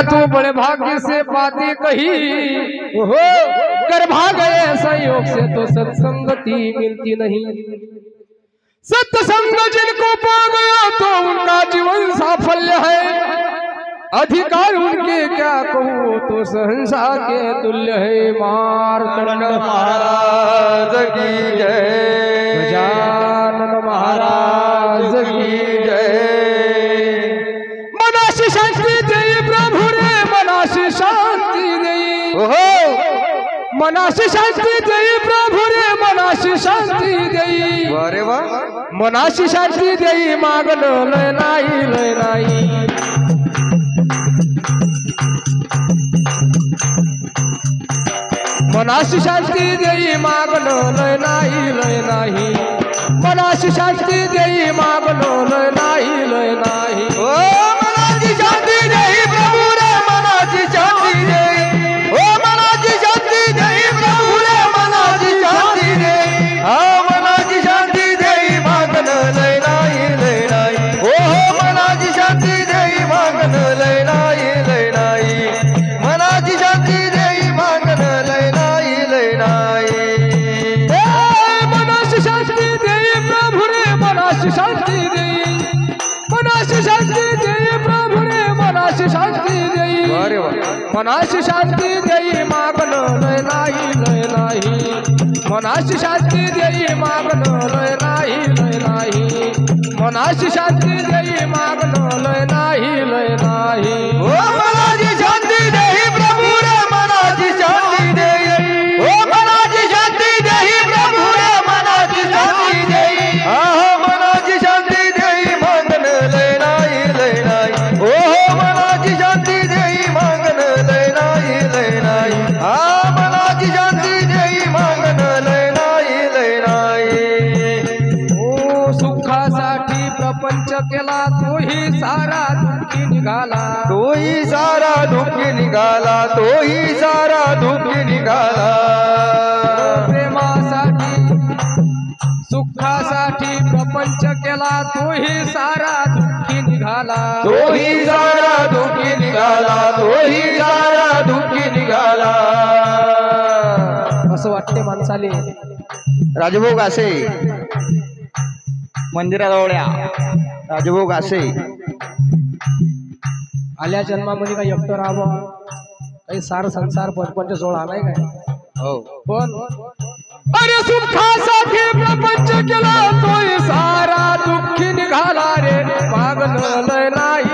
तू बड़े भाग्य से पाती कही हो, कर भाग संयोग से तो सत्संगति मिलती नहीं। सत्संग जिनको पा गया तो उनका जीवन साफल्य है, अधिकार उनके क्या कहूँ तो सहंसा के तुल्य है। मार्तंड महाराज की जय, गजानन महाराज की जय। मनाशी शांति देई प्रभु रे, मनाशी शांति देई, मनाशी शांति देई प्रभु रे, मनाशी शांति देई। अरे वाह, मनाशी शांति देई मागन लय नाही, लय नाही। मनाशी शांति देई मागन लय नाही, लय नाही। मनाशी शांति देई मागन लय नाही, लय नाही। ओ मनाची शांती देई प्रभु रे, मनाची शांती देई। ओ मनाची शांती देई प्रभु रे, मनाची शांती देई। हा मनाची शांती देई मागन लय नाही, लय नाही। ओ मनाची शांती देई मागन लय नाही, लय नाही। मनाची शांती देई मागन लय नाही, लय नाही। मनाशी शांति देई प्रभु रे, मनाशी शांति देई, मनाशी शांति देई प्रभु रे, मनाशी शांति देई। अरे वाह, मनाशी शांति देई मागन लय नाही, लय नाही। मनाशी शांति देई मागन लय नाही, लय नाही। मनाशी शांति देई मागन लय नाही, लय नाही। ओ मनाची शांती देई प्रभु रे, मनाची शांती देई। ओ मनाची शांती देई प्रभु रे, मनाची शांती देई। हा मनाची शांती देई मागन लय नाही, लय नाही। ओ मनाची शांती देई मागन लय नाही, लय नाही। हा मनाची शांती देई मागन लय नाही, लय नाही। ओ सुखासाठी प्रपंच केला तोही सारा दुःखी निघाला, तोही सारा दुःखी निघाला, तोही सारा दुःखी निघाला। प्रेमासाठी सुखासाठी प्रपंच केला तोही सारा दुःखी निघाला, तोही सारा दुःखी निघाला, तोही सारा दुःखी निघाला। असं वाटते माणसाले। राजभोग असे मंदिराजवळ्या राजभोग असे आल्या जन्मामध्ये काही एकटं राहावं, काही सार संसार परपंच सोळा नाही काय हो, पण अरे सुखासाठी प्रपंच केला तोही सारा दुःखी निघाला रे, मागन लय नाही,